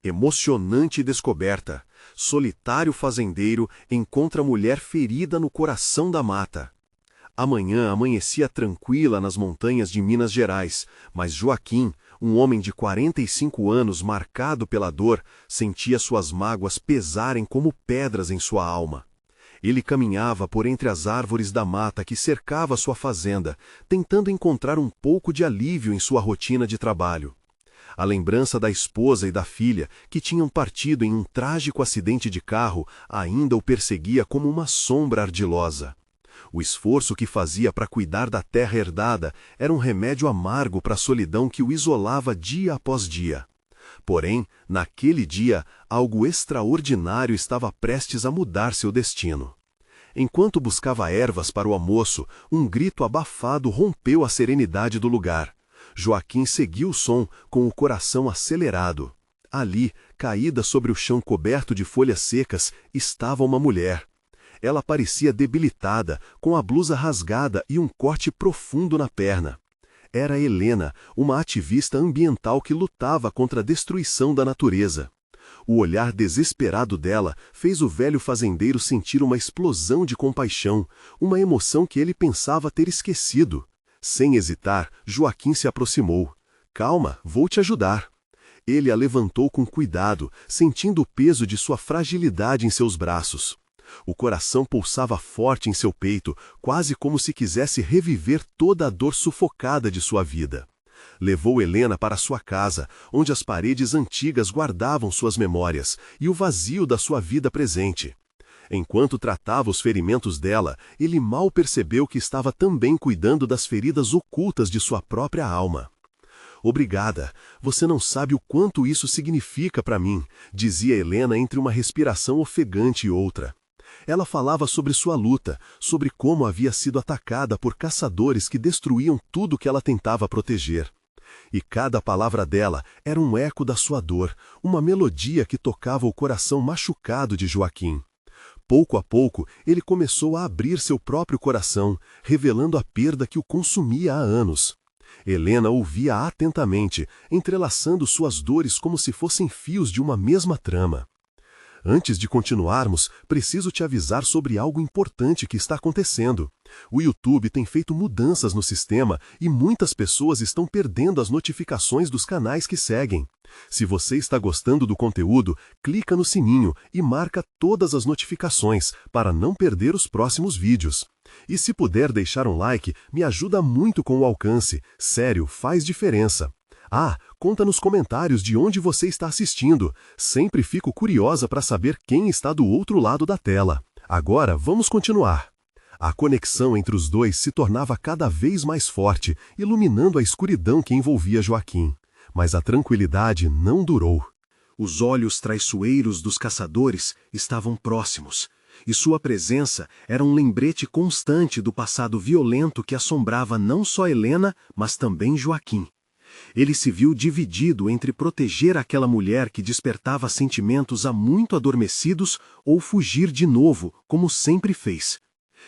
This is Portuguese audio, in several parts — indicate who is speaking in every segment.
Speaker 1: Emocionante descoberta. Solitário fazendeiro encontra mulher ferida no coração da mata. A manhã amanhecia tranquila nas montanhas de Minas Gerais, mas Joaquim, um homem de 45 anos marcado pela dor, sentia suas mágoas pesarem como pedras em sua alma. Ele caminhava por entre as árvores da mata que cercava sua fazenda, tentando encontrar um pouco de alívio em sua rotina de trabalho. A lembrança da esposa e da filha, que tinham partido em um trágico acidente de carro, ainda o perseguia como uma sombra ardilosa. O esforço que fazia para cuidar da terra herdada era um remédio amargo para a solidão que o isolava dia após dia. Porém, naquele dia, algo extraordinário estava prestes a mudar seu destino. Enquanto buscava ervas para o almoço, um grito abafado rompeu a serenidade do lugar. Joaquim seguiu o som com o coração acelerado. Ali, caída sobre o chão coberto de folhas secas, estava uma mulher. Ela parecia debilitada, com a blusa rasgada e um corte profundo na perna. Era Helena, uma ativista ambiental que lutava contra a destruição da natureza. O olhar desesperado dela fez o velho fazendeiro sentir uma explosão de compaixão, uma emoção que ele pensava ter esquecido. Sem hesitar, Joaquim se aproximou. "Calma, vou te ajudar." Ele a levantou com cuidado, sentindo o peso de sua fragilidade em seus braços. O coração pulsava forte em seu peito, quase como se quisesse reviver toda a dor sufocada de sua vida. Levou Helena para sua casa, onde as paredes antigas guardavam suas memórias e o vazio da sua vida presente. Enquanto tratava os ferimentos dela, ele mal percebeu que estava também cuidando das feridas ocultas de sua própria alma. "Obrigada, você não sabe o quanto isso significa para mim", dizia Helena entre uma respiração ofegante e outra. Ela falava sobre sua luta, sobre como havia sido atacada por caçadores que destruíam tudo que ela tentava proteger. E cada palavra dela era um eco da sua dor, uma melodia que tocava o coração machucado de Joaquim. Pouco a pouco, ele começou a abrir seu próprio coração, revelando a perda que o consumia há anos. Helena ouvia atentamente, entrelaçando suas dores como se fossem fios de uma mesma trama. "Antes de continuarmos, preciso te avisar sobre algo importante que está acontecendo. O YouTube tem feito mudanças no sistema e muitas pessoas estão perdendo as notificações dos canais que seguem. Se você está gostando do conteúdo, clica no sininho e marca todas as notificações para não perder os próximos vídeos. E se puder deixar um like, me ajuda muito com o alcance. Sério, faz diferença. Conta nos comentários de onde você está assistindo. Sempre fico curiosa para saber quem está do outro lado da tela. Agora, vamos continuar." A conexão entre os dois se tornava cada vez mais forte, iluminando a escuridão que envolvia Joaquim. Mas a tranquilidade não durou. Os olhos traiçoeiros dos caçadores estavam próximos, e sua presença era um lembrete constante do passado violento que assombrava não só Helena, mas também Joaquim. Ele se viu dividido entre proteger aquela mulher que despertava sentimentos há muito adormecidos ou fugir de novo, como sempre fez.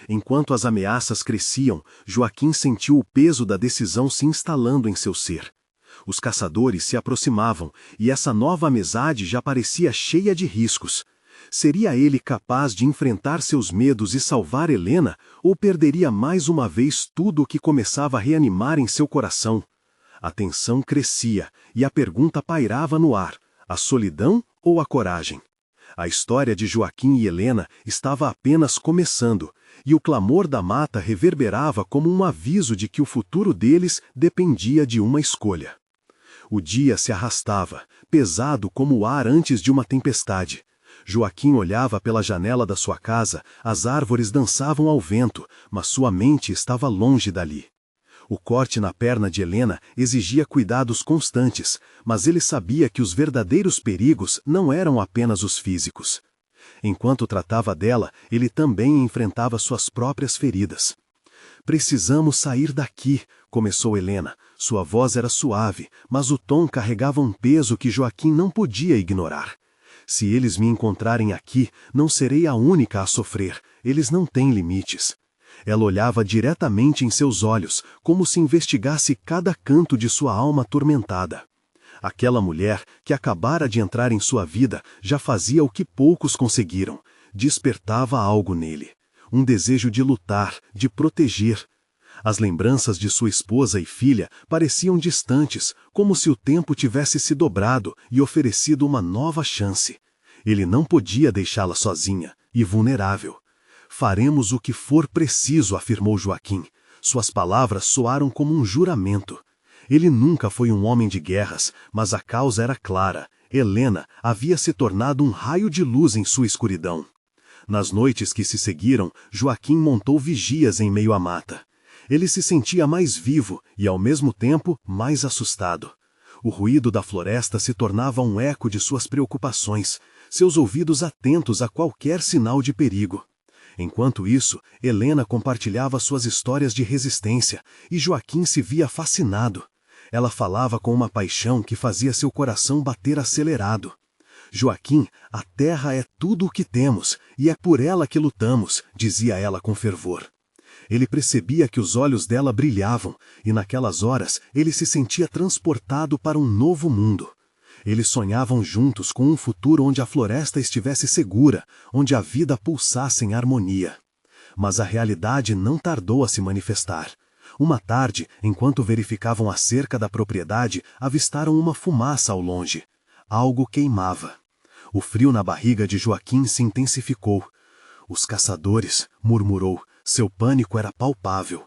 Speaker 1: Enquanto as ameaças cresciam, Joaquim sentiu o peso da decisão se instalando em seu ser. Os caçadores se aproximavam, e essa nova amizade já parecia cheia de riscos. Seria ele capaz de enfrentar seus medos e salvar Helena, ou perderia mais uma vez tudo o que começava a reanimar em seu coração? A tensão crescia, e a pergunta pairava no ar: a solidão ou a coragem? A história de Joaquim e Helena estava apenas começando, e o clamor da mata reverberava como um aviso de que o futuro deles dependia de uma escolha. O dia se arrastava, pesado como o ar antes de uma tempestade. Joaquim olhava pela janela da sua casa, as árvores dançavam ao vento, mas sua mente estava longe dali. O corte na perna de Helena exigia cuidados constantes, mas ele sabia que os verdadeiros perigos não eram apenas os físicos. Enquanto tratava dela, ele também enfrentava suas próprias feridas. "Precisamos sair daqui", começou Helena. Sua voz era suave, mas o tom carregava um peso que Joaquim não podia ignorar. "Se eles me encontrarem aqui, não serei a única a sofrer. Eles não têm limites." Ela olhava diretamente em seus olhos, como se investigasse cada canto de sua alma atormentada. Aquela mulher que acabara de entrar em sua vida já fazia o que poucos conseguiram. Despertava algo nele. Um desejo de lutar, de proteger. As lembranças de sua esposa e filha pareciam distantes, como se o tempo tivesse se dobrado e oferecido uma nova chance. Ele não podia deixá-la sozinha e vulnerável. Faremos o que for preciso, afirmou Joaquim. Suas palavras soaram como um juramento. Ele nunca foi um homem de guerras, mas a causa era clara. Helena havia se tornado um raio de luz em sua escuridão. Nas noites que se seguiram, Joaquim montou vigias em meio à mata. Ele se sentia mais vivo e, ao mesmo tempo, mais assustado. O ruído da floresta se tornava um eco de suas preocupações, seus ouvidos atentos a qualquer sinal de perigo. Enquanto isso, Helena compartilhava suas histórias de resistência e Joaquim se via fascinado. Ela falava com uma paixão que fazia seu coração bater acelerado. Joaquim, a terra é tudo o que temos, e é por ela que lutamos, dizia ela com fervor. Ele percebia que os olhos dela brilhavam, e naquelas horas ele se sentia transportado para um novo mundo. Eles sonhavam juntos com um futuro onde a floresta estivesse segura, onde a vida pulsasse em harmonia. Mas a realidade não tardou a se manifestar. Uma tarde, enquanto verificavam a cerca da propriedade, avistaram uma fumaça ao longe. Algo queimava. O frio na barriga de Joaquim se intensificou. Os caçadores, murmurou, seu pânico era palpável.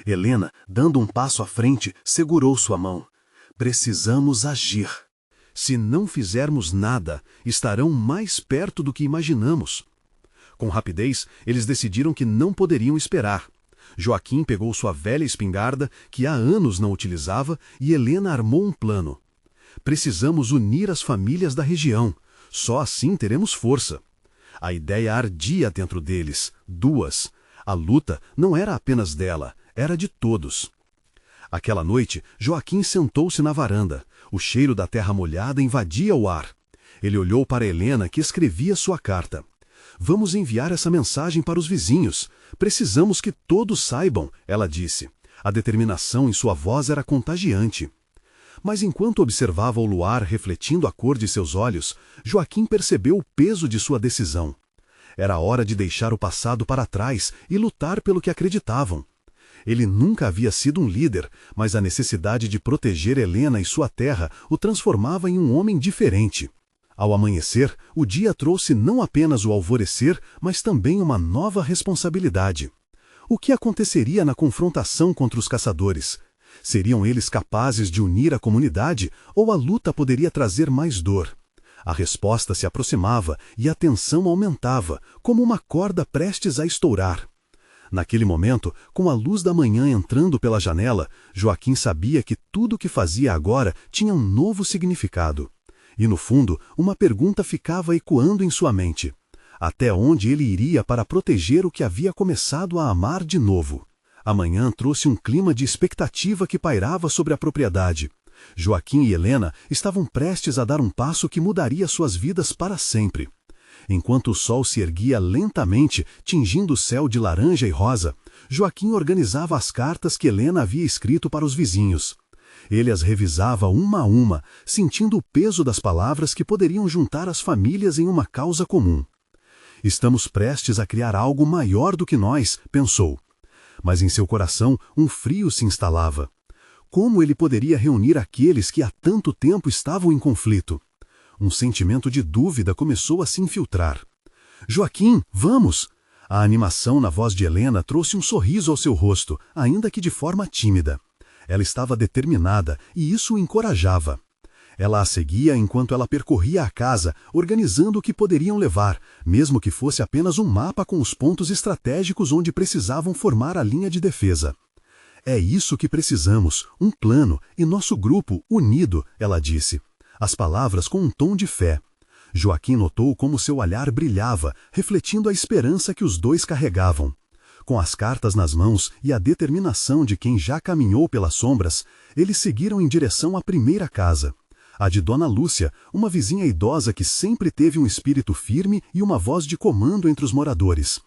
Speaker 1: Helena, dando um passo à frente, segurou sua mão. Precisamos agir. Se não fizermos nada, estarão mais perto do que imaginamos. Com rapidez, eles decidiram que não poderiam esperar. Joaquim pegou sua velha espingarda, que há anos não utilizava, e Helena armou um plano. Precisamos unir as famílias da região. Só assim teremos força. A ideia ardia dentro deles. Duas. A luta não era apenas dela, era de todos. Aquela noite, Joaquim sentou-se na varanda. O cheiro da terra molhada invadia o ar. Ele olhou para Helena, que escrevia sua carta. Vamos enviar essa mensagem para os vizinhos. Precisamos que todos saibam, ela disse. A determinação em sua voz era contagiante. Mas enquanto observava o luar refletindo a cor de seus olhos, Joaquim percebeu o peso de sua decisão. Era hora de deixar o passado para trás e lutar pelo que acreditavam. Ele nunca havia sido um líder, mas a necessidade de proteger Helena e sua terra o transformava em um homem diferente. Ao amanhecer, o dia trouxe não apenas o alvorecer, mas também uma nova responsabilidade. O que aconteceria na confrontação contra os caçadores? Seriam eles capazes de unir a comunidade ou a luta poderia trazer mais dor? A resposta se aproximava e a tensão aumentava, como uma corda prestes a estourar. Naquele momento, com a luz da manhã entrando pela janela, Joaquim sabia que tudo o que fazia agora tinha um novo significado. E no fundo, uma pergunta ficava ecoando em sua mente. Até onde ele iria para proteger o que havia começado a amar de novo? A manhã trouxe um clima de expectativa que pairava sobre a propriedade. Joaquim e Helena estavam prestes a dar um passo que mudaria suas vidas para sempre. Enquanto o sol se erguia lentamente, tingindo o céu de laranja e rosa, Joaquim organizava as cartas que Helena havia escrito para os vizinhos. Ele as revisava uma a uma, sentindo o peso das palavras que poderiam juntar as famílias em uma causa comum. Estamos prestes a criar algo maior do que nós, pensou. Mas em seu coração um frio se instalava. Como ele poderia reunir aqueles que há tanto tempo estavam em conflito? Um sentimento de dúvida começou a se infiltrar. Joaquim, vamos! A animação na voz de Helena trouxe um sorriso ao seu rosto, ainda que de forma tímida. Ela estava determinada e isso o encorajava. Ela a seguia enquanto ela percorria a casa, organizando o que poderiam levar, mesmo que fosse apenas um mapa com os pontos estratégicos onde precisavam formar a linha de defesa. É isso que precisamos, um plano, e nosso grupo unido, ela disse. As palavras com um tom de fé. Joaquim notou como seu olhar brilhava, refletindo a esperança que os dois carregavam. Com as cartas nas mãos e a determinação de quem já caminhou pelas sombras, eles seguiram em direção à primeira casa. A de Dona Lúcia, uma vizinha idosa que sempre teve um espírito firme e uma voz de comando entre os moradores.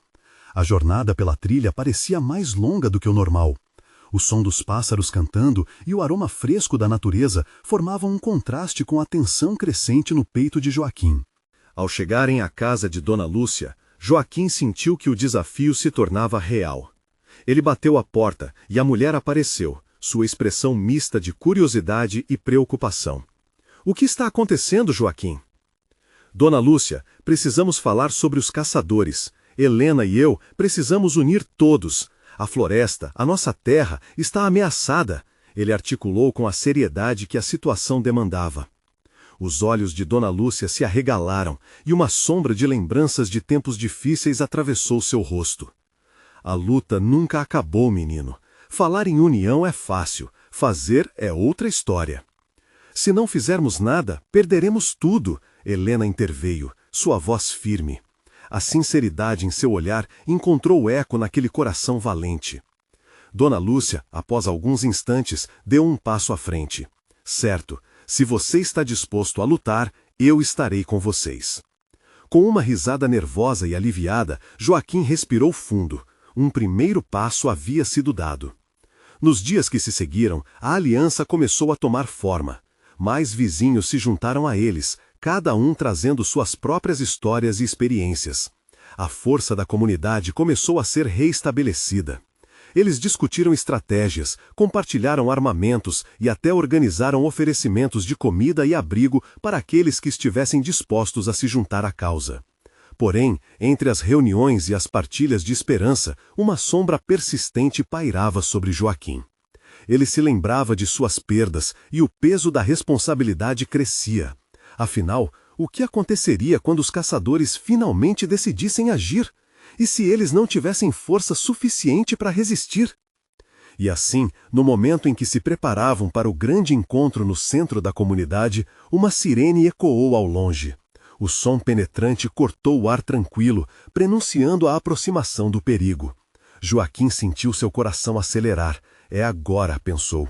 Speaker 1: A jornada pela trilha parecia mais longa do que o normal.
Speaker 2: O som dos pássaros cantando e o aroma fresco da natureza formavam um contraste com a tensão crescente no peito de Joaquim.
Speaker 1: Ao chegarem à casa de Dona Lúcia, Joaquim sentiu que o desafio se tornava real. Ele bateu à porta e a mulher apareceu, sua expressão mista de curiosidade e preocupação. — O que está acontecendo, Joaquim? — Dona Lúcia, precisamos falar sobre os caçadores. Helena e eu precisamos unir todos. A floresta, a nossa terra, está ameaçada. Ele articulou com a seriedade que a situação demandava. Os olhos de Dona Lúcia se arregalaram e uma sombra de lembranças de tempos difíceis atravessou seu rosto. A luta nunca acabou, menino. Falar em união é fácil, fazer é outra história. Se não fizermos nada, perderemos tudo, Helena interveio, sua voz firme. A sinceridade em seu olhar encontrou eco naquele coração valente. Dona Lúcia, após alguns instantes, deu um passo à frente. Certo, se você está disposto a lutar, eu estarei com vocês. Com uma risada nervosa e aliviada, Joaquim respirou fundo. Um primeiro passo havia sido dado. Nos dias que se seguiram, a aliança começou a tomar forma. Mais vizinhos se juntaram a eles, cada um trazendo suas próprias histórias e experiências. A força da comunidade começou a ser reestabelecida. Eles discutiram estratégias, compartilharam armamentos e até organizaram oferecimentos de comida e abrigo para aqueles que estivessem dispostos a se juntar à causa. Porém, entre as reuniões e as partilhas de esperança, uma sombra persistente pairava sobre Joaquim. Ele se lembrava de suas perdas e o peso da responsabilidade crescia. Afinal, o que aconteceria quando os caçadores finalmente decidissem agir? E se eles não tivessem força suficiente para resistir? E assim, no momento em que se preparavam para o grande encontro no centro da comunidade, uma sirene ecoou ao longe. O som penetrante cortou o ar tranquilo, prenunciando a aproximação do perigo. Joaquim sentiu seu coração acelerar. É agora, pensou.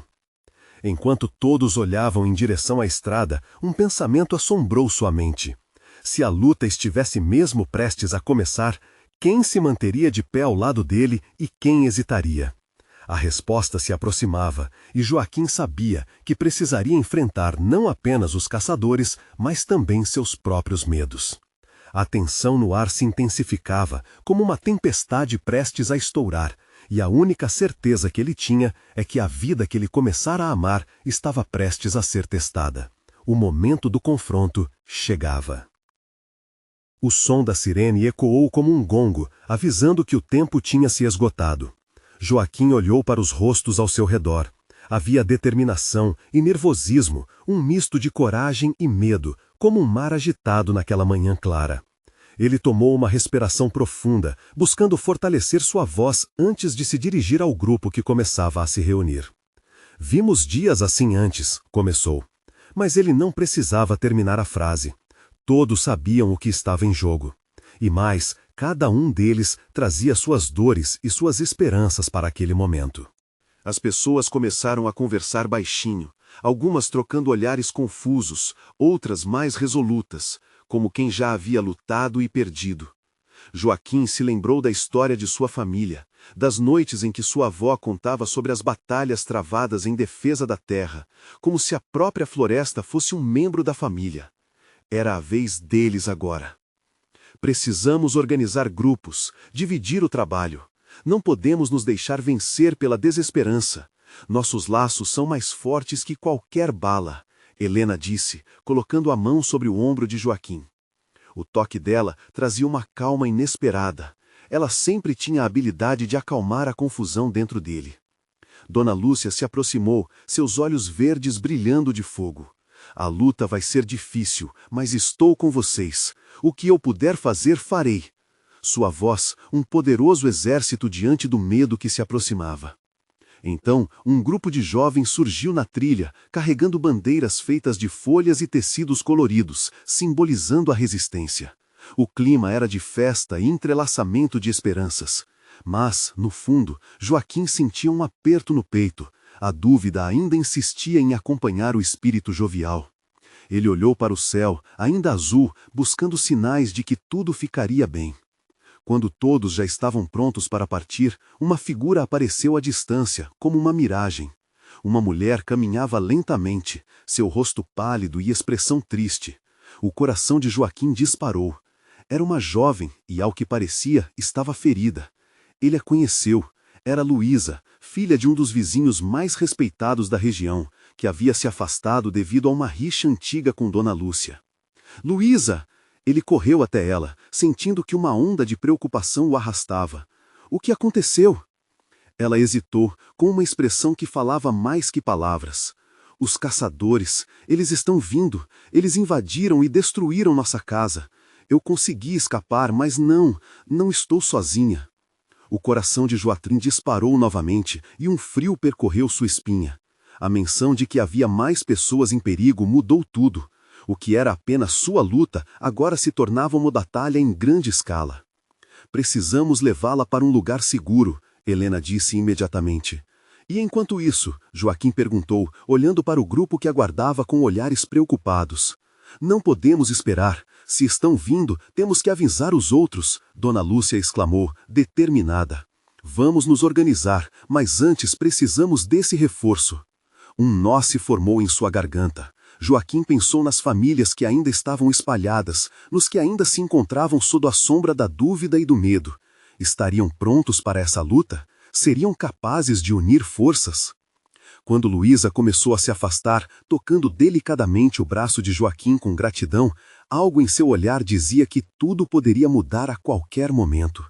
Speaker 1: Enquanto todos olhavam em direção à estrada, um pensamento assombrou sua mente. Se a luta estivesse mesmo prestes a começar, quem se manteria de pé ao lado dele e quem hesitaria? A resposta se aproximava, e Joaquim sabia que precisaria enfrentar não apenas os caçadores, mas também seus próprios medos. A tensão no ar se intensificava, como uma tempestade prestes a estourar, e a única certeza que ele tinha é que a vida que ele começara a amar estava prestes a ser testada. O momento do confronto chegava. O som da sirene ecoou como um gongo, avisando que o tempo tinha se esgotado. Joaquim olhou para os rostos ao seu redor. Havia determinação e nervosismo, um misto de coragem e medo, como um mar agitado naquela manhã clara. Ele tomou uma respiração profunda, buscando fortalecer sua voz antes de se dirigir ao grupo que começava a se reunir. Vimos dias assim antes, começou. Mas ele não precisava terminar a frase. Todos sabiam o que estava em jogo. E mais, cada um deles trazia suas dores e suas esperanças para aquele momento. As pessoas começaram a conversar baixinho, algumas trocando olhares confusos, outras mais resolutas, como quem já havia lutado e perdido. Joaquim se lembrou da história de sua família, das noites em que sua avó contava sobre as batalhas travadas em defesa da terra, como se a própria floresta fosse um membro da família. Era a vez deles agora. Precisamos organizar grupos, dividir o trabalho. Não podemos nos deixar vencer pela desesperança. Nossos laços são mais fortes que qualquer bala, Helena disse, colocando a mão sobre o ombro de Joaquim. O toque dela trazia uma calma inesperada. Ela sempre tinha a habilidade de acalmar a confusão dentro dele. Dona Lúcia se aproximou, seus olhos verdes brilhando de fogo. A luta vai ser difícil, mas estou com vocês. O que eu puder fazer, farei. Sua voz, um poderoso exército diante do medo que se aproximava. Então, um grupo de jovens surgiu na trilha, carregando bandeiras feitas de folhas e tecidos coloridos, simbolizando a resistência. O clima era de festa e entrelaçamento de esperanças. Mas, no fundo, Joaquim sentia um aperto no peito. A dúvida ainda insistia em acompanhar o espírito jovial. Ele olhou para o céu, ainda azul, buscando sinais de que tudo ficaria bem.
Speaker 2: Quando todos já estavam prontos para partir, uma figura apareceu à distância, como uma miragem. Uma mulher caminhava lentamente, seu rosto pálido e expressão triste. O coração de Joaquim disparou. Era uma jovem e, ao que parecia, estava ferida. Ele a conheceu. Era Luísa, filha de um dos vizinhos mais respeitados da região, que havia se afastado devido a uma rixa antiga com Dona Lúcia. Luísa! Ele correu até ela, sentindo que uma onda de preocupação o arrastava. O que aconteceu? Ela hesitou, com uma expressão que falava mais que palavras. Os caçadores, eles estão vindo, eles invadiram e destruíram nossa casa. Eu consegui escapar, mas não estou sozinha. O coração de Joaquim disparou novamente e um frio percorreu sua espinha. A menção de que havia mais pessoas em perigo mudou tudo. O que era apenas sua luta agora se tornava uma batalha em grande escala. Precisamos levá-la para um lugar seguro, Helena disse imediatamente. E enquanto isso, Joaquim perguntou, olhando para o grupo que aguardava com olhares preocupados. Não podemos esperar. Se estão vindo, temos que avisar os outros, Dona Lúcia exclamou, determinada. Vamos nos organizar, mas antes precisamos desse reforço. Um nó se formou em sua garganta. Joaquim pensou nas famílias que ainda estavam espalhadas, nos que ainda se encontravam sob a sombra da dúvida e do medo. Estariam prontos para essa luta? Seriam capazes de unir forças? Quando Luísa começou a se afastar, tocando delicadamente o braço de Joaquim com gratidão, algo em seu olhar dizia que tudo poderia mudar a qualquer momento.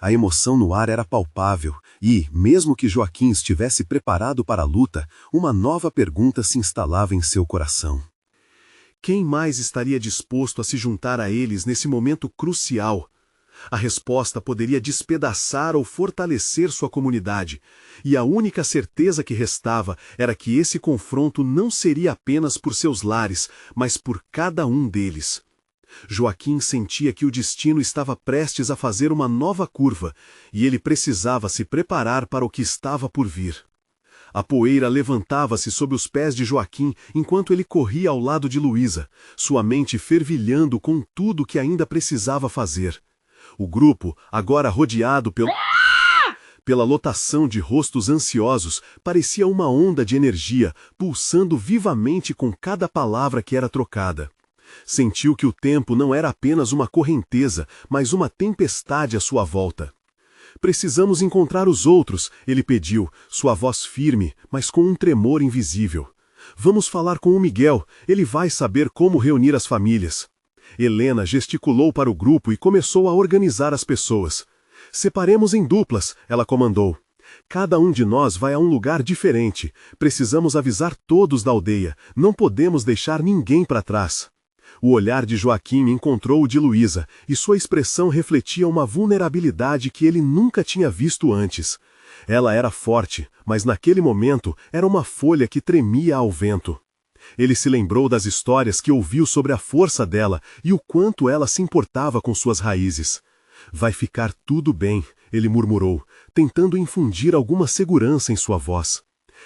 Speaker 2: A emoção no ar era palpável e, mesmo que Joaquim estivesse preparado para a luta, uma nova pergunta se instalava em seu coração.
Speaker 1: Quem mais estaria disposto a se juntar a eles nesse momento crucial? A resposta poderia despedaçar ou fortalecer sua comunidade, e a única certeza que restava era que esse confronto não seria apenas por seus lares, mas por cada um deles. Joaquim sentia que o destino estava prestes a fazer uma nova curva, e ele precisava se preparar para o que estava por vir. A poeira levantava-se sob os pés de Joaquim enquanto ele corria ao lado de Luísa, sua mente fervilhando com tudo que ainda precisava fazer. O grupo, agora rodeado pela lotação de rostos ansiosos, parecia uma onda de energia, pulsando vivamente com cada palavra que era trocada. Sentiu que o tempo não era apenas uma correnteza, mas uma tempestade à sua volta. Precisamos encontrar os outros, ele pediu, sua voz firme, mas com um tremor invisível. Vamos falar com o Miguel, ele vai saber como reunir as famílias. Helena gesticulou para o grupo e começou a organizar as pessoas. Separemos em duplas, ela comandou. Cada um de nós vai a um lugar diferente. Precisamos avisar todos da aldeia. Não podemos deixar ninguém para trás. O olhar de Joaquim encontrou o de Luísa, e sua expressão refletia uma vulnerabilidade que ele nunca tinha visto antes. Ela era forte, mas naquele momento era uma folha que tremia ao vento. Ele se lembrou das histórias que ouviu sobre a força dela e o quanto ela se importava com suas raízes. Vai ficar tudo bem, ele murmurou, tentando infundir alguma segurança em sua voz.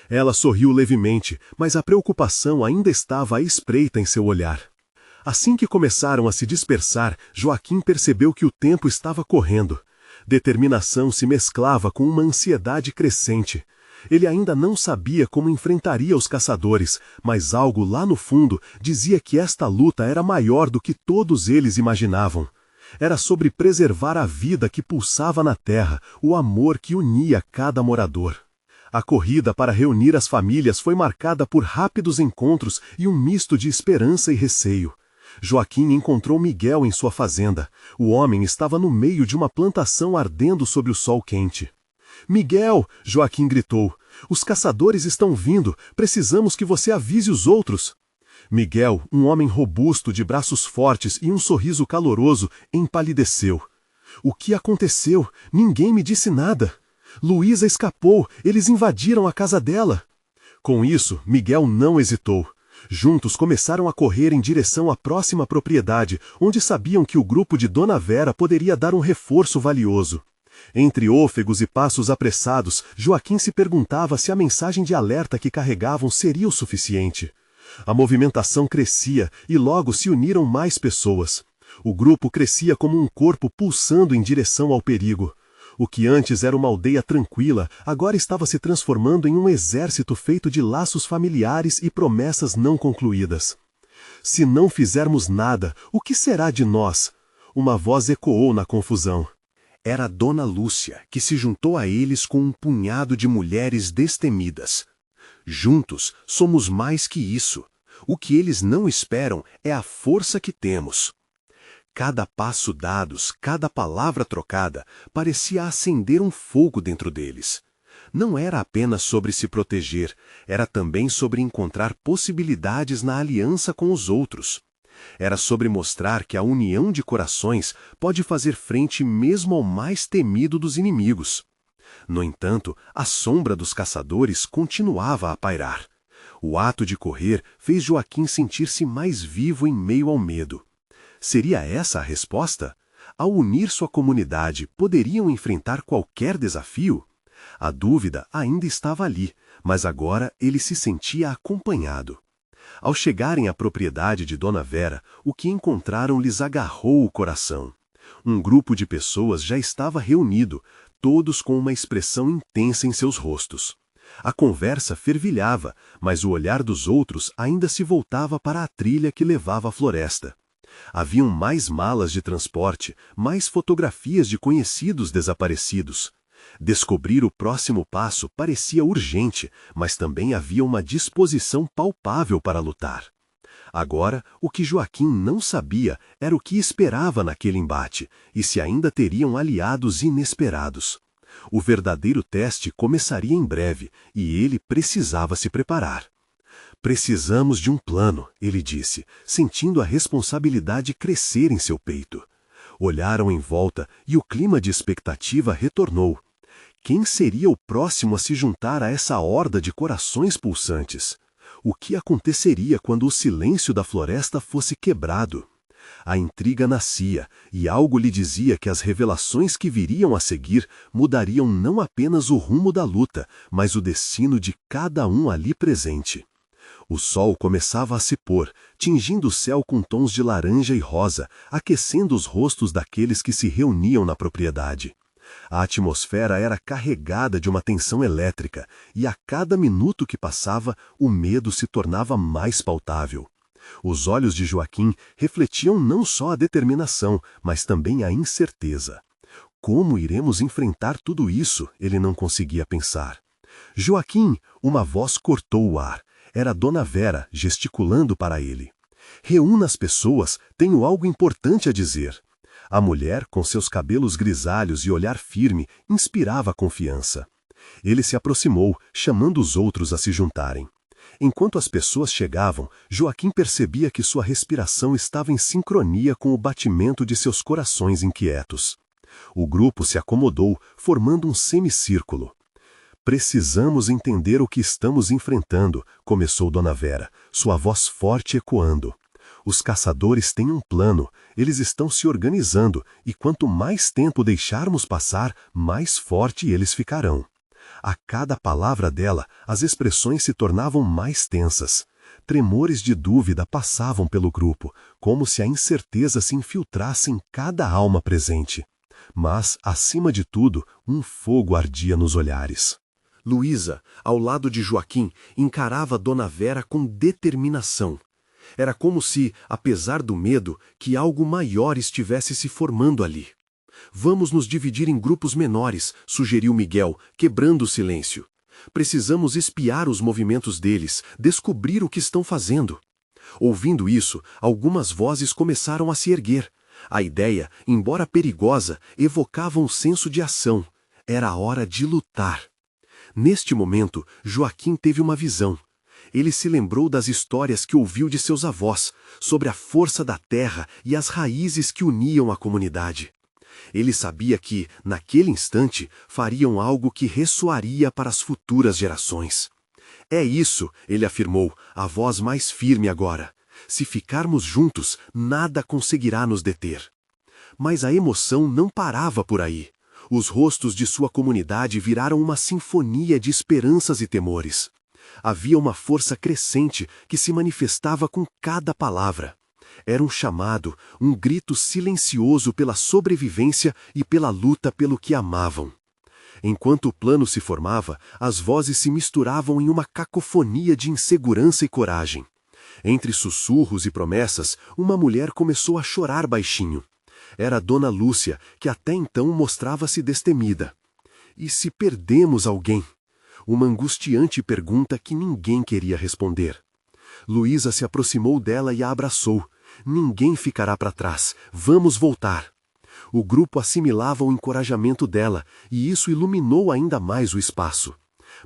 Speaker 1: Ela sorriu levemente, mas a preocupação ainda estava à espreita em seu olhar. Assim que começaram a se dispersar, Joaquim percebeu que o tempo estava correndo. Determinação se mesclava com uma ansiedade crescente. Ele ainda não sabia como enfrentaria os caçadores, mas algo lá no fundo dizia que esta luta era maior do que todos eles imaginavam. Era sobre preservar a vida que pulsava na terra, o amor que unia cada morador. A corrida para reunir as famílias foi marcada por rápidos encontros e um misto de esperança e receio. Joaquim encontrou Miguel em sua fazenda. O homem estava no meio de uma plantação ardendo sob o sol quente. Miguel! Joaquim gritou. Os caçadores estão vindo. Precisamos que você avise os outros. Miguel, um homem robusto de braços fortes e um sorriso caloroso, empalideceu. O que aconteceu? Ninguém me disse nada. Luísa escapou. Eles invadiram a casa dela. Com isso, Miguel não hesitou. Juntos começaram a correr em direção à próxima propriedade, onde sabiam que o grupo de Dona Vera poderia dar um reforço valioso. Entre ôfegos e passos apressados, Joaquim se perguntava se a mensagem de alerta que carregavam seria o suficiente. A movimentação crescia e logo se uniram mais pessoas.
Speaker 2: O grupo crescia como um corpo pulsando em direção ao perigo. O que antes era uma aldeia tranquila, agora estava se transformando em um exército feito de laços familiares e promessas não concluídas. Se não fizermos nada, o que será de nós? Uma voz ecoou na confusão.
Speaker 1: Era Dona Lúcia, que se juntou a eles com um punhado de mulheres destemidas. Juntos, somos mais que isso. O que eles não esperam é a força que temos. Cada passo dado, cada palavra trocada, parecia acender um fogo dentro deles. Não era apenas sobre se proteger, era também sobre encontrar possibilidades na aliança com os outros. Era sobre mostrar que a união de corações pode fazer frente mesmo ao mais temido dos inimigos. No entanto, a sombra dos caçadores continuava a pairar. O ato de correr fez Joaquim sentir-se mais vivo em meio ao medo. Seria essa a resposta? Ao unir sua comunidade, poderiam enfrentar qualquer desafio? A dúvida ainda estava ali, mas agora ele se sentia acompanhado. Ao chegarem à propriedade de Dona Vera, o que encontraram lhes agarrou o coração. Um grupo de pessoas já estava reunido, todos com uma expressão intensa em seus rostos. A conversa fervilhava, mas o olhar dos outros ainda se voltava para a trilha que levava à floresta. Haviam mais malas de transporte, mais fotografias de conhecidos desaparecidos. Descobrir o próximo passo parecia urgente, mas também havia uma disposição palpável para lutar. Agora, o que Joaquim não sabia era o que esperava naquele embate, e se ainda teriam aliados inesperados. O verdadeiro teste começaria em breve, e ele precisava se preparar. Precisamos de um plano, ele disse, sentindo a responsabilidade crescer em seu peito. Olharam em volta e o clima de expectativa retornou. Quem seria o próximo a se juntar a essa horda de corações pulsantes? O que aconteceria quando o silêncio da floresta fosse quebrado? A intriga nascia, e algo lhe dizia que as revelações que viriam a seguir mudariam não apenas o rumo da luta, mas o destino de cada um ali presente. O sol começava a se pôr, tingindo o céu com tons de laranja e rosa, aquecendo os rostos daqueles que se reuniam na propriedade. A atmosfera era carregada de uma tensão elétrica, e a cada minuto que passava, o medo se tornava mais palpável. Os olhos de Joaquim refletiam não só a determinação, mas também a incerteza. Como iremos enfrentar tudo isso? Ele não conseguia pensar. Joaquim, uma voz cortou o ar. Era Dona Vera, gesticulando para ele. Reúna as pessoas, tenho algo importante a dizer. A mulher, com seus cabelos grisalhos e olhar firme, inspirava confiança. Ele se aproximou, chamando os outros a se juntarem. Enquanto as pessoas chegavam, Joaquim percebia que sua respiração estava em sincronia com o batimento de seus corações inquietos. O grupo se acomodou, formando um semicírculo. Precisamos entender o que estamos enfrentando, começou Dona Vera, sua voz forte ecoando. Os caçadores têm um plano, eles estão se organizando, e quanto mais tempo deixarmos passar, mais forte eles ficarão. A cada palavra dela, as expressões se tornavam mais tensas. Tremores de dúvida passavam pelo grupo, como se a incerteza se infiltrasse em cada alma presente. Mas, acima de tudo, um fogo ardia nos olhares. Luísa, ao lado de Joaquim, encarava Dona Vera com determinação. Era como se, apesar do medo, que algo maior estivesse se formando ali. Vamos nos dividir em grupos menores, sugeriu Miguel, quebrando o silêncio. Precisamos espiar os movimentos deles, descobrir o que estão fazendo. Ouvindo isso, algumas vozes começaram a se erguer. A ideia, embora perigosa, evocava um senso de ação. Era a hora de lutar. Neste momento, Joaquim teve uma visão. Ele se lembrou das histórias que ouviu de seus avós, sobre a força da terra e as raízes que uniam a comunidade. Ele sabia que, naquele instante, fariam algo que ressoaria para as futuras gerações. É isso, ele afirmou, a voz mais firme agora. Se ficarmos juntos, nada conseguirá nos deter. Mas a emoção não parava por aí. Os rostos de sua comunidade viraram uma sinfonia de esperanças e temores. Havia uma força crescente que se manifestava com cada palavra.
Speaker 2: Era um chamado, um grito silencioso pela sobrevivência e pela luta pelo que amavam. Enquanto o plano se formava, as vozes se misturavam em uma cacofonia de insegurança e coragem. Entre sussurros e promessas, uma mulher começou a chorar baixinho. Era Dona Lúcia, que até então mostrava-se destemida. E se perdemos alguém? Uma angustiante pergunta que ninguém queria responder. Luísa se aproximou dela e a abraçou. Ninguém ficará para trás. Vamos voltar. O grupo assimilava o encorajamento dela, e isso iluminou ainda mais o espaço.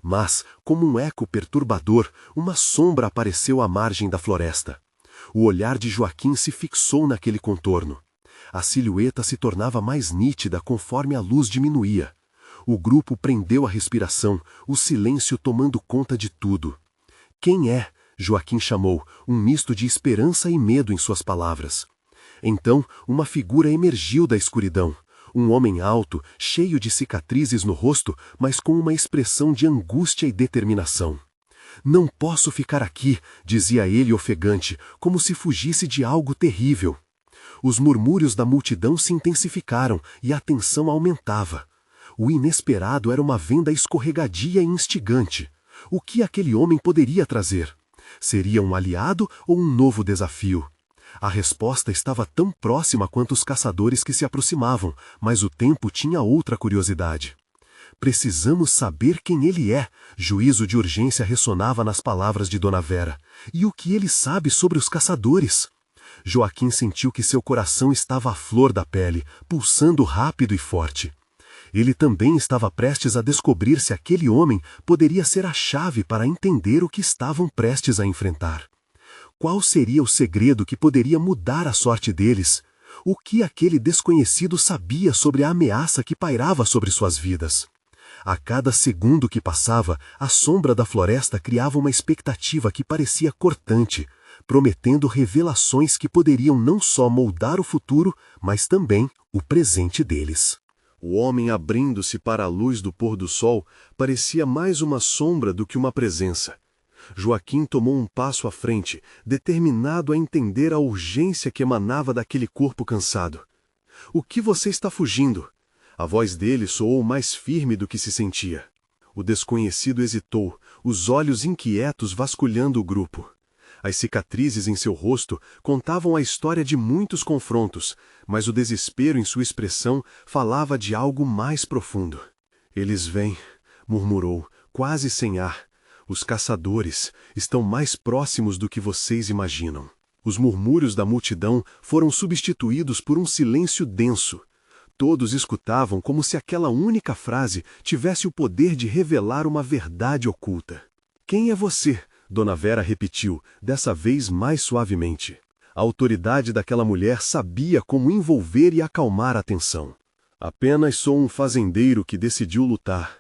Speaker 2: Mas, como um eco perturbador, uma sombra apareceu à margem da floresta. O olhar de Joaquim se fixou naquele contorno. A silhueta se tornava mais nítida conforme a luz diminuía. O grupo prendeu a respiração, o silêncio tomando conta de tudo. Quem é? Joaquim chamou, um misto de esperança e medo em suas palavras. Então, uma figura emergiu da escuridão. Um homem alto, cheio de cicatrizes no rosto, mas com uma expressão de angústia e determinação. Não posso ficar aqui, dizia ele ofegante, como se fugisse de algo terrível. Os murmúrios da multidão se intensificaram e a tensão aumentava. O inesperado era uma venda escorregadia e instigante. O que aquele homem poderia trazer? Seria um aliado ou um novo desafio? A resposta estava tão próxima quanto os caçadores que se aproximavam, mas o tempo tinha outra curiosidade. Precisamos saber quem ele é, juízo de urgência ressonava nas palavras de Dona Vera. E o que ele sabe sobre os caçadores? Joaquim sentiu que seu coração estava à flor da pele, pulsando rápido e forte. Ele também estava prestes a descobrir se aquele homem poderia ser a chave para entender o que estavam prestes a enfrentar. Qual seria o segredo que poderia mudar a sorte deles? O que aquele desconhecido sabia sobre a ameaça que pairava sobre suas vidas? A cada segundo que passava, a sombra da floresta criava uma expectativa que parecia cortante, prometendo revelações que poderiam não só moldar o futuro, mas também o presente deles.
Speaker 1: O homem abrindo-se para a luz do pôr do sol parecia mais uma sombra do que uma presença. Joaquim tomou um passo à frente, determinado a entender a urgência que emanava daquele corpo cansado. O que você está fugindo? A voz dele soou mais firme do que se sentia. O desconhecido hesitou, os olhos inquietos vasculhando o grupo. As cicatrizes em seu rosto contavam a história de muitos confrontos, mas o desespero em sua expressão falava de algo mais profundo. Eles vêm, murmurou, quase sem ar. Os caçadores estão mais próximos do que vocês imaginam. Os murmúrios da multidão foram substituídos por um silêncio denso. Todos escutavam como se aquela única frase tivesse o poder de revelar uma verdade oculta. Quem é você? Dona Vera repetiu, dessa vez mais suavemente. A autoridade daquela mulher sabia como envolver e acalmar a tensão. Apenas sou um fazendeiro que decidiu lutar.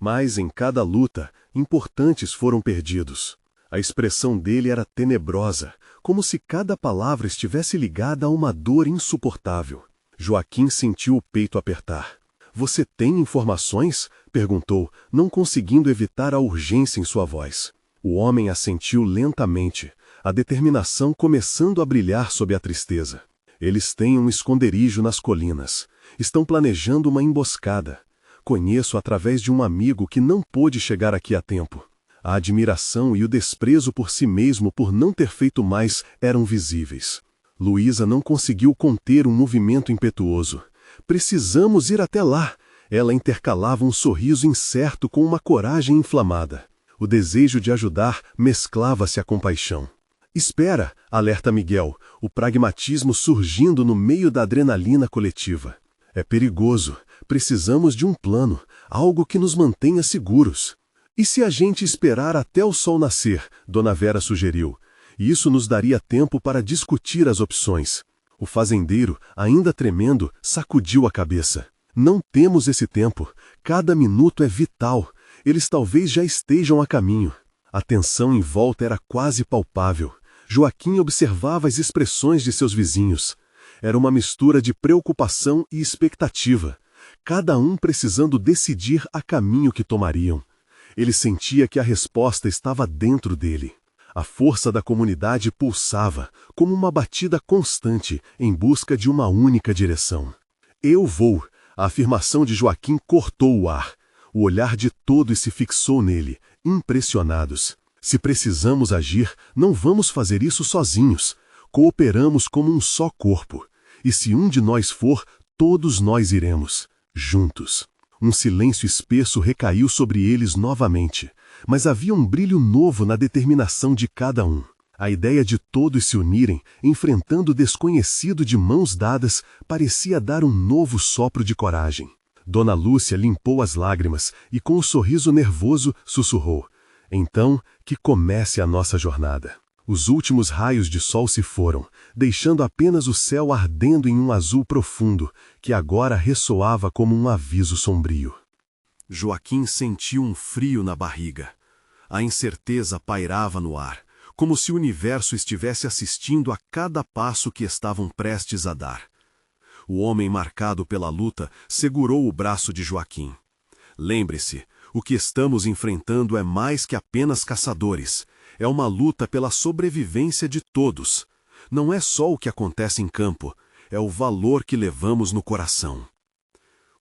Speaker 1: Mas em cada luta, importantes foram perdidos. A expressão dele era tenebrosa, como se cada palavra estivesse ligada a uma dor insuportável. Joaquim sentiu o peito apertar. Você tem informações? Perguntou, não conseguindo evitar a urgência em sua voz. O homem assentiu lentamente, a determinação começando a brilhar sob a tristeza. Eles têm um esconderijo nas colinas. Estão planejando uma emboscada. Conheço através de um amigo que não pôde chegar aqui a tempo. A admiração e o desprezo por si mesmo por não ter feito mais eram visíveis. Luísa não conseguiu conter um movimento impetuoso. Precisamos ir até lá. Ela intercalava um sorriso incerto com uma coragem inflamada. O desejo de ajudar mesclava-se à compaixão. Espera, alerta Miguel, o pragmatismo surgindo no meio da adrenalina coletiva. É perigoso. Precisamos de um plano, algo que nos mantenha seguros. E se a gente esperar até o sol nascer, Dona Vera sugeriu. Isso nos daria tempo para discutir as opções. O fazendeiro, ainda tremendo, sacudiu a cabeça. Não temos esse tempo. Cada minuto é vital. Eles talvez já estejam a caminho. A tensão em volta era quase palpável. Joaquim observava as expressões de seus vizinhos. Era uma mistura de preocupação e expectativa. Cada um precisando decidir a caminho que tomariam. Ele sentia que a resposta estava dentro dele.
Speaker 2: A força da comunidade pulsava, como uma batida constante, em busca de uma única direção. Eu vou! A afirmação de Joaquim cortou o ar. O olhar de todos se fixou nele, impressionados. Se precisamos agir, não vamos fazer isso sozinhos. Cooperamos como um só corpo. E se um de nós for, todos nós iremos, juntos. Um silêncio espesso recaiu sobre eles novamente, mas havia um brilho novo na determinação de cada um. A ideia de todos se unirem, enfrentando o desconhecido de mãos dadas, parecia dar um novo sopro de coragem. Dona Lúcia limpou as lágrimas e, com um sorriso nervoso, sussurrou: então, que comece a nossa jornada. Os últimos raios de sol se foram, deixando apenas o céu ardendo em um azul profundo, que agora ressoava como um aviso sombrio.
Speaker 1: Joaquim sentiu um frio na barriga. A incerteza pairava no ar, como se o universo estivesse assistindo a cada passo que estavam prestes a dar. O homem marcado pela luta segurou o braço de Joaquim. Lembre-se, o que estamos enfrentando é mais que apenas caçadores. É uma luta pela sobrevivência de todos. Não é só o que acontece em campo, é o valor que levamos no coração.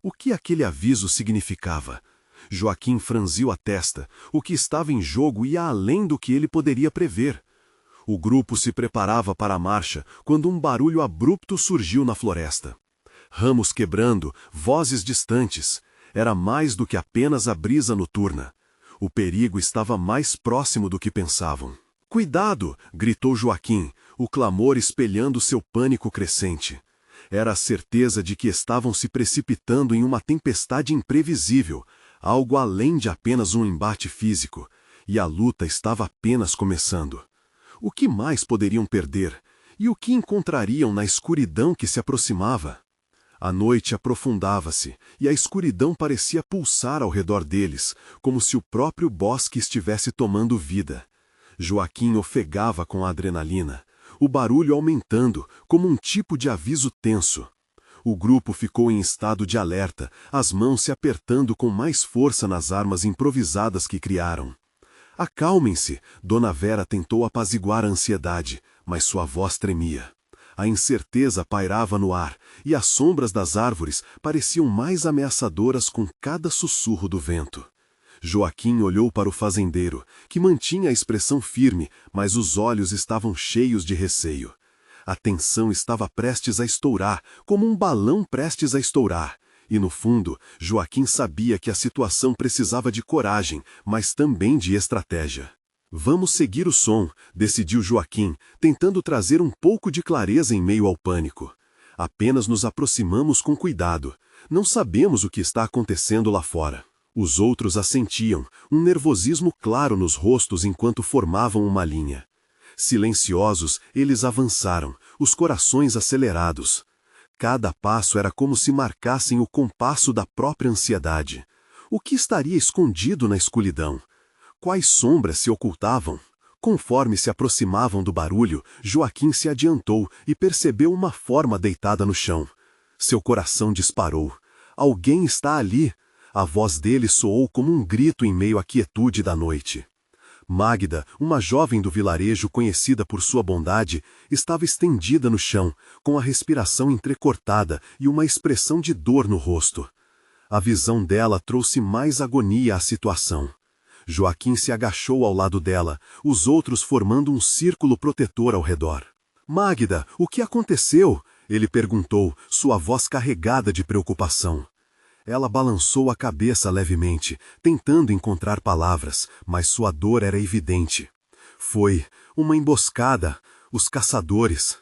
Speaker 1: O que aquele aviso significava? Joaquim franziu a testa. O que estava em jogo ia além do que ele poderia prever. O grupo se preparava para a marcha quando um barulho abrupto surgiu na floresta. Ramos quebrando, vozes distantes. Era mais do que apenas a brisa noturna. O perigo estava mais próximo do que pensavam. «Cuidado!» gritou Joaquim, o clamor espelhando seu pânico crescente. Era a certeza de que estavam se precipitando em uma tempestade imprevisível, algo além de apenas um embate físico, e a luta estava apenas começando. O que mais poderiam perder? E o que encontrariam na escuridão que se aproximava? A noite aprofundava-se, e a escuridão parecia pulsar ao redor deles, como se o próprio bosque estivesse tomando vida. Joaquim ofegava com a adrenalina, o barulho aumentando, como um tipo de aviso tenso. O grupo ficou em estado de alerta, as mãos se apertando com mais força nas armas improvisadas que criaram. «Acalmem-se!» Dona Vera tentou apaziguar a ansiedade, mas sua voz tremia. A incerteza pairava no ar, e as sombras das árvores pareciam mais ameaçadoras com cada sussurro do vento. Joaquim olhou para o fazendeiro, que mantinha a expressão firme, mas os olhos estavam cheios de receio. A tensão estava prestes a estourar, como um balão prestes a estourar. E no fundo, Joaquim sabia que a situação precisava de coragem, mas também de estratégia. «Vamos seguir o som», decidiu Joaquim, tentando trazer um pouco de clareza em meio ao pânico. «Apenas nos aproximamos com cuidado. Não sabemos o que está acontecendo lá fora». Os outros assentiam, um nervosismo claro nos rostos enquanto formavam uma linha. Silenciosos, eles avançaram, os corações acelerados. Cada passo era como se marcassem o compasso da própria ansiedade. O que estaria escondido na escuridão? Quais sombras se ocultavam? Conforme se aproximavam do barulho, Joaquim se adiantou e percebeu uma forma deitada no chão. Seu coração disparou. «Alguém está ali!» A voz dele soou como um grito em meio à quietude da noite. Magda, uma jovem do vilarejo conhecida por sua bondade, estava estendida no chão, com a respiração entrecortada e uma expressão de dor no rosto. A visão dela trouxe mais agonia à situação. Joaquim se agachou ao lado dela, os outros formando um círculo protetor ao redor. «Magda, o que aconteceu?» ele perguntou, sua voz carregada de preocupação. Ela balançou a cabeça levemente, tentando encontrar palavras, mas sua dor era evidente. «Foi uma emboscada, os caçadores».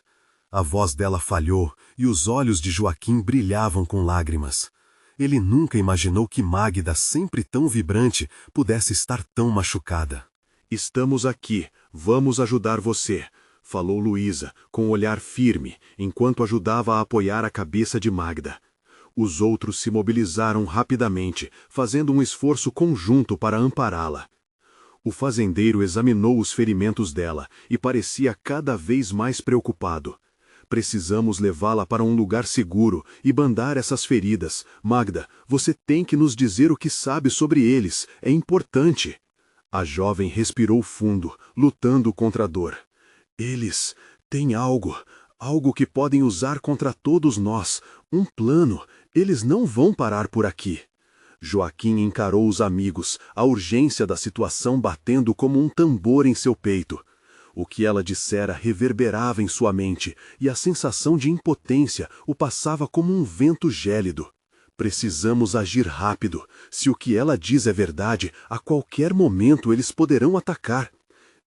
Speaker 1: A voz dela falhou e os olhos de Joaquim brilhavam com lágrimas. Ele nunca imaginou que Magda, sempre tão vibrante, pudesse estar tão machucada. «Estamos aqui, vamos ajudar você», falou Luísa, com um olhar firme, enquanto ajudava a apoiar a cabeça de Magda. Os outros se mobilizaram rapidamente, fazendo um esforço conjunto para ampará-la. O fazendeiro examinou os ferimentos dela e parecia cada vez mais preocupado. «Precisamos levá-la para um lugar seguro e bandar essas feridas. Magda, você tem que nos dizer o que sabe sobre eles. É importante».
Speaker 2: A jovem respirou fundo, lutando contra a dor. Eles têm algo que podem usar contra todos nós, um plano. Eles não vão parar por aqui. Joaquim encarou os amigos, a urgência da situação batendo como um tambor em seu peito. O que ela dissera reverberava em sua mente, e a sensação de impotência o passava como um vento gélido. Precisamos agir rápido. Se o que ela diz é verdade, a qualquer momento eles poderão atacar.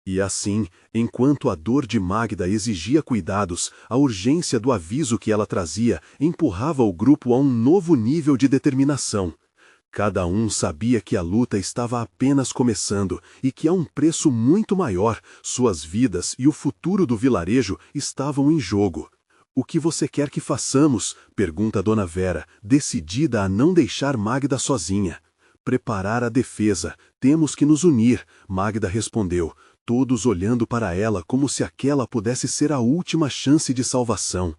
Speaker 2: E assim, enquanto a dor de Magda exigia cuidados, a urgência do aviso que ela trazia empurrava o grupo a um novo nível de determinação. Cada um sabia que a luta estava apenas começando e que a um preço muito maior, suas vidas e o futuro do vilarejo estavam em jogo. "O que você quer que façamos?" pergunta Dona Vera, decidida a não deixar Magda sozinha. "Preparar a defesa. Temos que nos unir", Magda respondeu, todos olhando para ela como se aquela pudesse ser a última chance de salvação.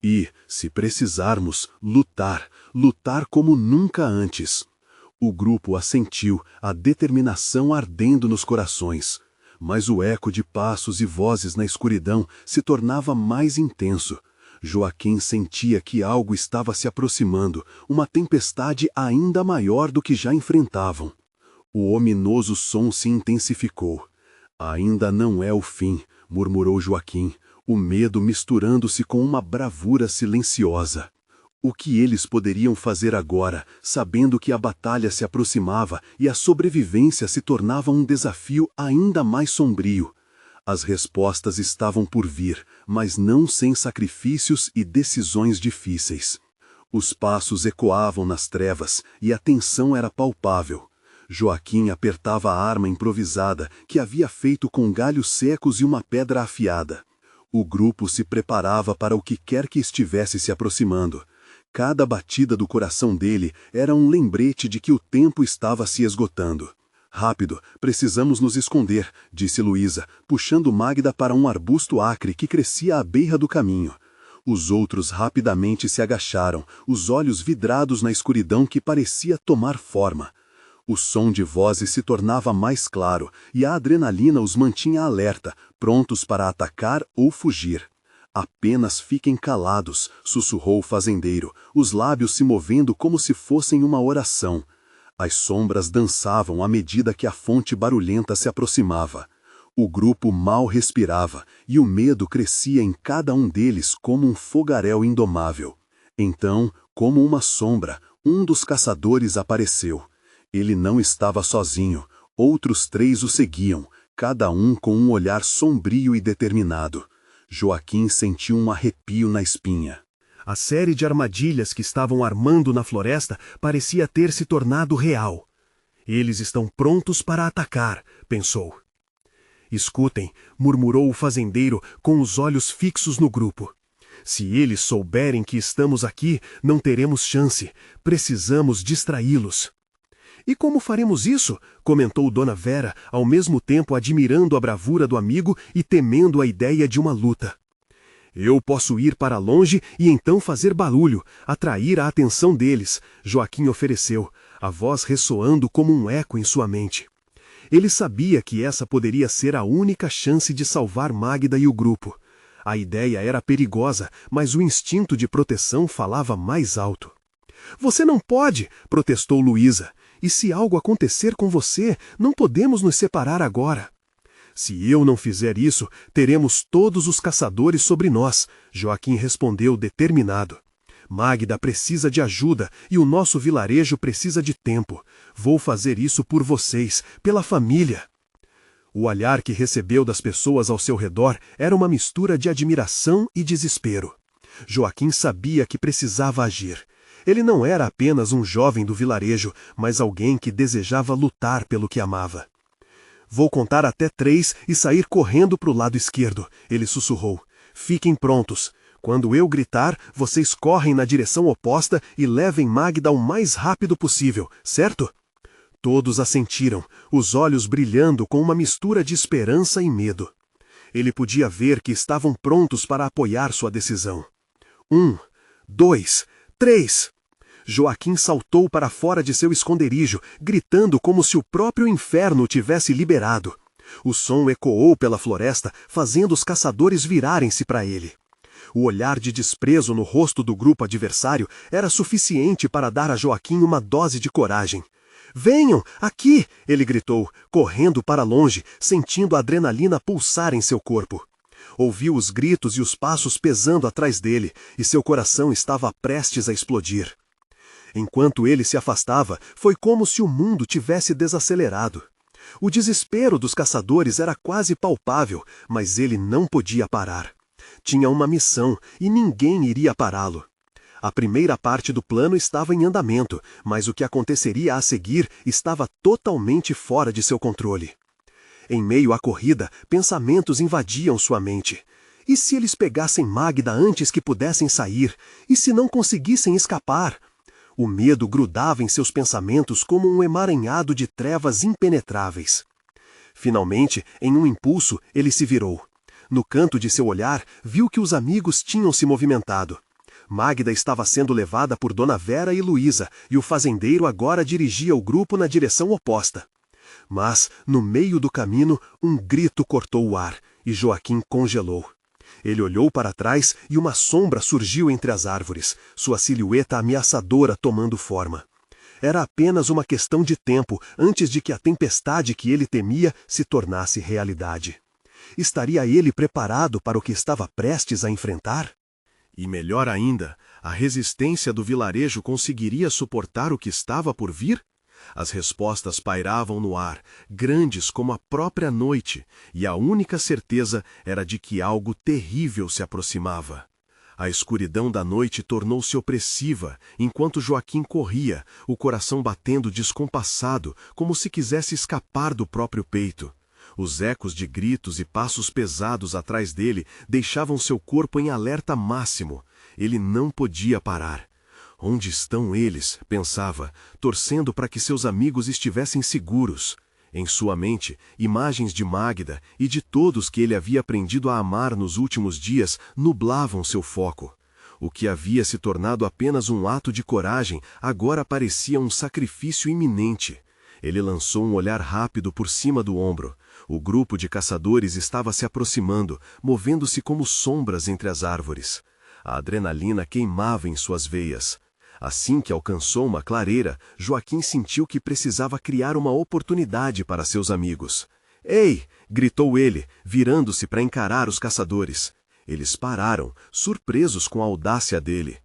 Speaker 2: "E, se precisarmos, lutar como nunca antes." O grupo assentiu, a determinação ardendo nos corações. Mas o eco de passos e vozes na escuridão se tornava mais intenso. Joaquim sentia que algo estava se aproximando, uma tempestade ainda maior do que já enfrentavam. O ominoso som se intensificou. "Ainda não é o fim", murmurou Joaquim, o medo misturando-se com uma bravura silenciosa. O que eles poderiam fazer agora, sabendo que a batalha se aproximava e a sobrevivência se tornava um desafio ainda mais sombrio? As respostas estavam por vir, mas não sem sacrifícios e decisões difíceis. Os passos ecoavam nas trevas e a tensão era palpável. Joaquim apertava a arma improvisada que havia feito com galhos secos e uma pedra afiada. O grupo se preparava para o que quer que estivesse se aproximando. Cada batida do coração dele era um lembrete de que o tempo estava se esgotando. "Rápido, precisamos nos esconder", disse Luísa, puxando Magda para um arbusto acre que crescia à beira do caminho. Os outros rapidamente se agacharam, os olhos vidrados na escuridão que parecia tomar forma. O som de vozes se tornava mais claro e a adrenalina os mantinha alerta, prontos para atacar ou fugir. "Apenas fiquem calados", sussurrou o fazendeiro, os lábios se movendo como se fossem uma oração. As sombras dançavam à medida que a fonte barulhenta se aproximava. O grupo mal respirava e o medo crescia em cada um deles como um fogaréu indomável. Então, como uma sombra, um dos caçadores apareceu. Ele não estava sozinho, outros 3 o seguiam, cada um com um olhar sombrio e determinado. Joaquim sentiu um arrepio na espinha. A série de armadilhas que estavam armando na floresta parecia ter se tornado real. "Eles estão prontos para atacar", pensou. "Escutem", murmurou o fazendeiro com os olhos fixos no grupo. "Se eles souberem que estamos aqui, não teremos chance. Precisamos distraí-los." "E como faremos isso?", comentou Dona Vera, ao mesmo tempo admirando a bravura do amigo e temendo a ideia de uma luta. "Eu posso ir para longe e então fazer barulho, atrair a atenção deles", Joaquim ofereceu, a voz ressoando como um eco em sua mente. Ele sabia que essa poderia ser a única chance de salvar Magda e o grupo. A ideia era perigosa, mas o instinto de proteção falava mais alto. "Você não pode", protestou Luísa. "E se algo acontecer com você, não podemos nos separar agora." "Se eu não fizer isso, teremos todos os caçadores sobre nós", Joaquim respondeu determinado. "Magda precisa de ajuda e o nosso vilarejo precisa de tempo. Vou fazer isso por vocês, pela família." O olhar que recebeu das pessoas ao seu redor era uma mistura de admiração e desespero. Joaquim sabia que precisava agir. Ele não era apenas um jovem do vilarejo, mas alguém que desejava lutar pelo que amava. "Vou contar até 3 e sair correndo para o lado esquerdo", ele sussurrou. "Fiquem prontos. Quando eu gritar, vocês correm na direção oposta e levem Magda o mais rápido possível, certo?" Todos assentiram, os olhos brilhando com uma mistura de esperança e medo. Ele podia ver que estavam prontos para apoiar sua decisão. 1, 2, 3. Joaquim saltou para fora de seu esconderijo, gritando como se o próprio inferno o tivesse liberado. O som ecoou pela floresta, fazendo os caçadores virarem-se para ele. O olhar de desprezo no rosto do grupo adversário era suficiente para dar a Joaquim uma dose de coragem. "Venham, aqui!" ele gritou, correndo para longe, sentindo a adrenalina pulsar em seu corpo. Ouviu os gritos e os passos pesando atrás dele, e seu coração estava prestes a explodir. Enquanto ele se afastava, foi como se o mundo tivesse desacelerado. O desespero dos caçadores era quase palpável, mas ele não podia parar. Tinha uma missão e ninguém iria pará-lo. A primeira parte do plano estava em andamento, mas o que aconteceria a seguir estava totalmente fora de seu controle. Em meio à corrida, pensamentos invadiam sua mente. E se eles pegassem Magda antes que pudessem sair? E se não conseguissem escapar? O medo grudava em seus pensamentos como um emaranhado de trevas impenetráveis. Finalmente, em um impulso, ele se virou. No canto de seu olhar, viu que os amigos tinham se movimentado. Magda estava sendo levada por Dona Vera e Luísa, e o fazendeiro agora dirigia o grupo na direção oposta. Mas, no meio do caminho, um grito cortou o ar, e Joaquim congelou. Ele olhou para trás e uma sombra surgiu entre as árvores, sua silhueta ameaçadora tomando forma. Era apenas uma questão de tempo antes de que a tempestade que ele temia se tornasse realidade. Estaria ele preparado para o que estava prestes a enfrentar?
Speaker 1: E melhor ainda, a resistência do vilarejo conseguiria suportar o que estava por vir? As respostas pairavam no ar, grandes como a própria noite, e a única certeza era de que algo terrível se aproximava. A escuridão da noite tornou-se opressiva, enquanto Joaquim corria, o coração batendo descompassado, como se quisesse escapar do próprio peito. Os ecos de gritos e passos pesados atrás dele deixavam seu corpo em alerta máximo. Ele não podia parar. Onde estão eles? Pensava, torcendo para que seus amigos estivessem seguros. Em sua mente, imagens de Magda e de todos que ele havia aprendido a amar nos últimos dias nublavam seu foco. O que havia se tornado apenas um ato de coragem agora parecia um sacrifício iminente. Ele lançou um olhar rápido por cima do ombro. O grupo de caçadores estava se aproximando, movendo-se como sombras entre as árvores. A adrenalina queimava em suas veias. Assim que alcançou uma clareira, Joaquim sentiu que precisava criar uma oportunidade para seus amigos. "Ei!" gritou ele, virando-se para encarar os caçadores. Eles pararam, surpresos com a audácia dele.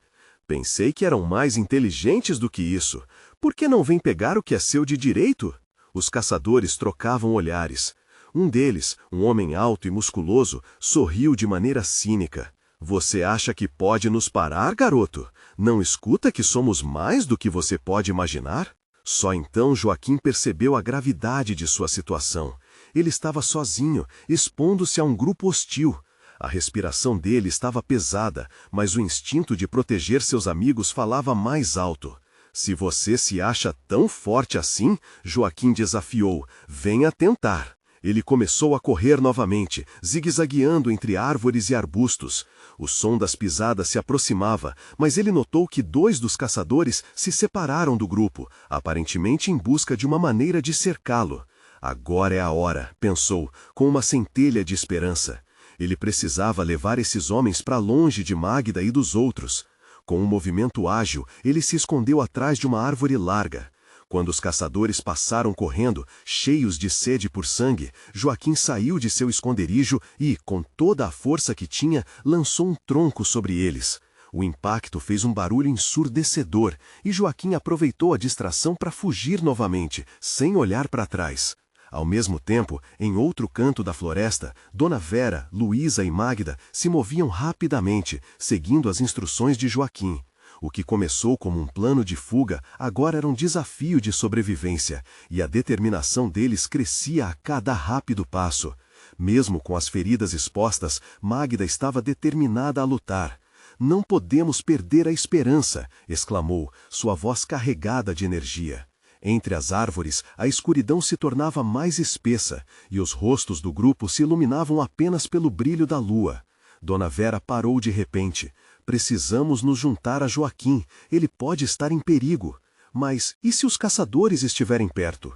Speaker 1: "Pensei que eram mais inteligentes do que isso. Por que não vem pegar o que é seu de direito?" Os caçadores trocavam olhares. Um deles, um homem alto e musculoso, sorriu de maneira cínica. "Você acha que pode nos parar, garoto? Não escuta que somos mais do que você pode imaginar?" Só então Joaquim percebeu a gravidade de sua situação. Ele estava sozinho, expondo-se a um grupo hostil. A respiração dele estava pesada, mas o instinto de proteger seus amigos falava mais alto. "Se você se acha tão forte assim", Joaquim desafiou, "venha tentar." Ele começou a correr novamente, zigue-zagueando entre árvores e arbustos. O som das pisadas se aproximava, mas ele notou que 2 dos caçadores se separaram do grupo, aparentemente em busca de uma maneira de cercá-lo. Agora é a hora, pensou, com uma centelha de esperança. Ele precisava levar esses homens para longe de Magda e dos outros. Com um movimento ágil, ele se escondeu atrás de uma árvore larga. Quando os caçadores passaram correndo, cheios de sede por sangue, Joaquim saiu de seu esconderijo e, com toda a força que tinha, lançou um tronco sobre eles. O impacto fez um barulho ensurdecedor e Joaquim aproveitou a distração para fugir novamente, sem olhar para trás. Ao mesmo tempo, em outro canto da floresta, Dona Vera, Luísa e Magda se moviam rapidamente, seguindo as instruções de Joaquim. O que começou como um plano de fuga agora era um desafio de sobrevivência, e a determinação deles crescia a cada rápido passo. Mesmo com as feridas expostas, Magda estava determinada a lutar. "Não podemos perder a esperança", exclamou, sua voz carregada de energia. Entre as árvores, a escuridão se tornava mais espessa, e os rostos do grupo se iluminavam apenas pelo brilho da lua. Dona Vera parou de repente.
Speaker 2: Precisamos nos juntar a Joaquim, ele pode estar em perigo. Mas e se os caçadores estiverem perto?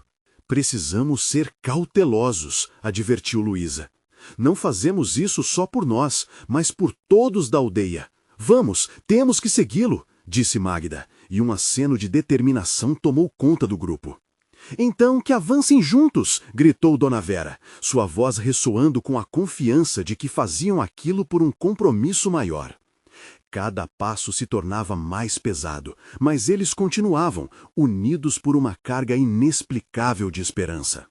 Speaker 2: Precisamos ser cautelosos, advertiu Luísa. Não fazemos isso só por nós, mas por todos da aldeia. Vamos, temos que segui-lo, disse Magda, e um aceno de determinação tomou conta do grupo. Então que avancem juntos, gritou Dona Vera, sua voz ressoando com a confiança de que faziam aquilo por um compromisso maior. Cada passo se tornava mais pesado, mas eles continuavam, unidos por uma carga inexplicável de esperança.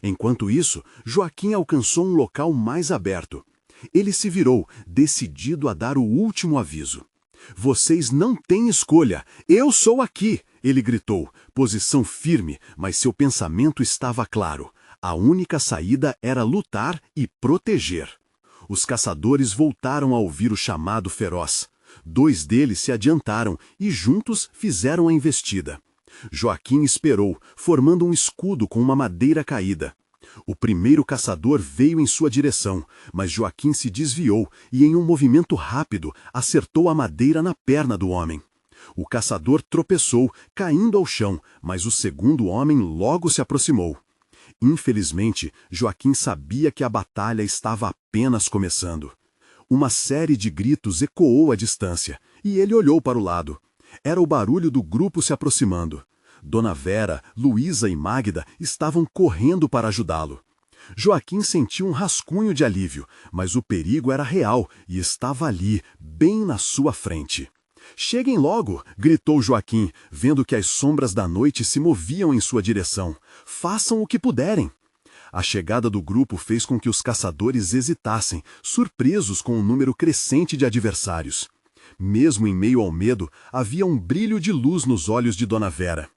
Speaker 2: Enquanto isso, Joaquim alcançou um local mais aberto. Ele se virou, decidido a dar o último aviso. Vocês não têm escolha, eu sou aqui, ele gritou, posição firme, mas seu pensamento estava claro. A única saída era lutar e proteger. Os caçadores voltaram a ouvir o chamado feroz. 2 deles se adiantaram e juntos fizeram a investida. Joaquim esperou, formando um escudo com uma madeira caída. O primeiro caçador veio em sua direção, mas Joaquim se desviou e, em um movimento rápido, acertou a madeira na perna do homem. O caçador tropeçou, caindo ao chão, mas o segundo homem logo se aproximou. Infelizmente, Joaquim sabia que a batalha estava apenas começando. Uma série de gritos ecoou à distância, e ele olhou para o lado. Era o barulho do grupo se aproximando. Dona Vera, Luísa e Magda estavam correndo para ajudá-lo. Joaquim sentiu um rascunho de alívio, mas o perigo era real e estava ali, bem na sua frente. Cheguem logo, gritou Joaquim, vendo que as sombras da noite se moviam em sua direção. Façam o que puderem. A chegada do grupo fez com que os caçadores hesitassem, surpresos com o número crescente de adversários. Mesmo em meio ao medo, havia um brilho de luz nos olhos de Dona Vera.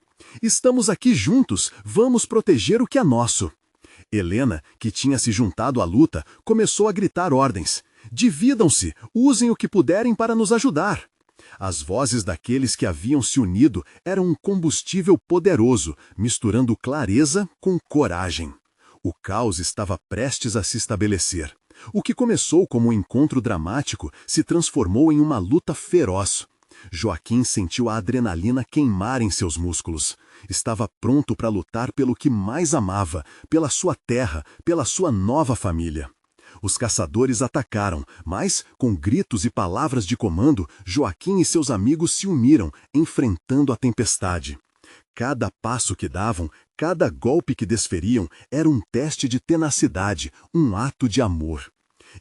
Speaker 2: Estamos aqui juntos, vamos proteger o que é nosso. Helena, que tinha se juntado à luta, começou a gritar ordens. Dividam-se, usem o que puderem para nos ajudar. As vozes daqueles que haviam se unido eram um combustível poderoso, misturando clareza com coragem. O caos estava prestes a se estabelecer. O que começou como um encontro dramático se transformou em uma luta feroz. Joaquim sentiu a adrenalina queimar em seus músculos. Estava pronto para lutar pelo que mais amava, pela sua terra, pela sua nova família. Os caçadores atacaram, mas, com gritos e palavras de comando, Joaquim e seus amigos se uniram, enfrentando a tempestade. Cada passo que davam, cada golpe que desferiam, era um teste de tenacidade, um ato de amor.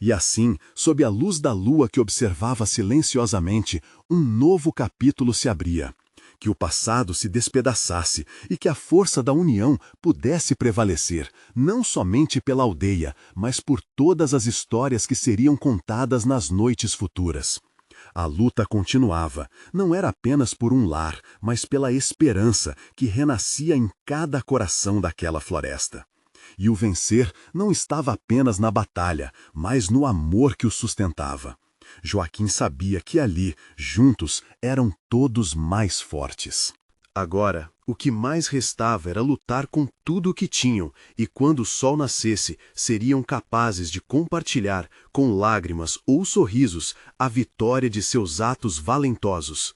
Speaker 2: E assim, sob a luz da lua que observava silenciosamente, um novo capítulo se abria. Que o passado se despedaçasse e que a força da união pudesse prevalecer, não somente pela aldeia, mas por todas as histórias que seriam contadas nas noites futuras. A luta continuava, não era apenas por um lar, mas pela esperança que renascia em cada coração daquela floresta. E o vencer não estava apenas na batalha, mas no amor que o sustentava. Joaquim sabia que ali, juntos, eram todos mais fortes. Agora, o que mais restava era lutar com tudo o que tinham, e quando o sol nascesse, seriam capazes de compartilhar, com lágrimas ou sorrisos, a vitória de seus atos valentosos.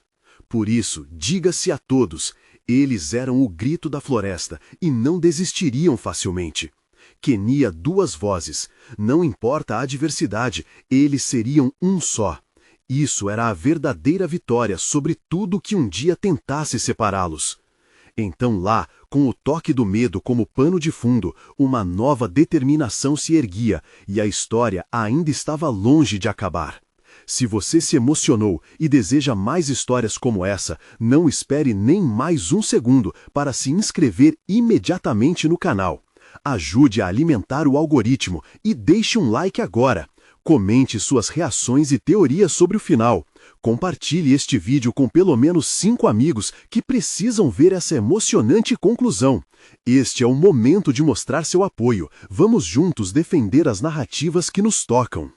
Speaker 2: Por isso, diga-se a todos, eles eram o grito da floresta e não desistiriam facilmente. Quenia 2 vozes. Não importa a adversidade, eles seriam um só. Isso era a verdadeira vitória sobre tudo que um dia tentasse separá-los. Então lá, com o toque do medo como pano de fundo, uma nova determinação se erguia e a história ainda estava longe de acabar. Se você se emocionou e deseja mais histórias como essa, não espere nem mais um segundo para se inscrever imediatamente no canal. Ajude a alimentar o algoritmo e deixe um like agora. Comente suas reações e teorias sobre o final. Compartilhe este vídeo com pelo menos 5 amigos que precisam ver essa emocionante conclusão. Este é o momento de mostrar seu apoio. Vamos juntos defender as narrativas que nos tocam.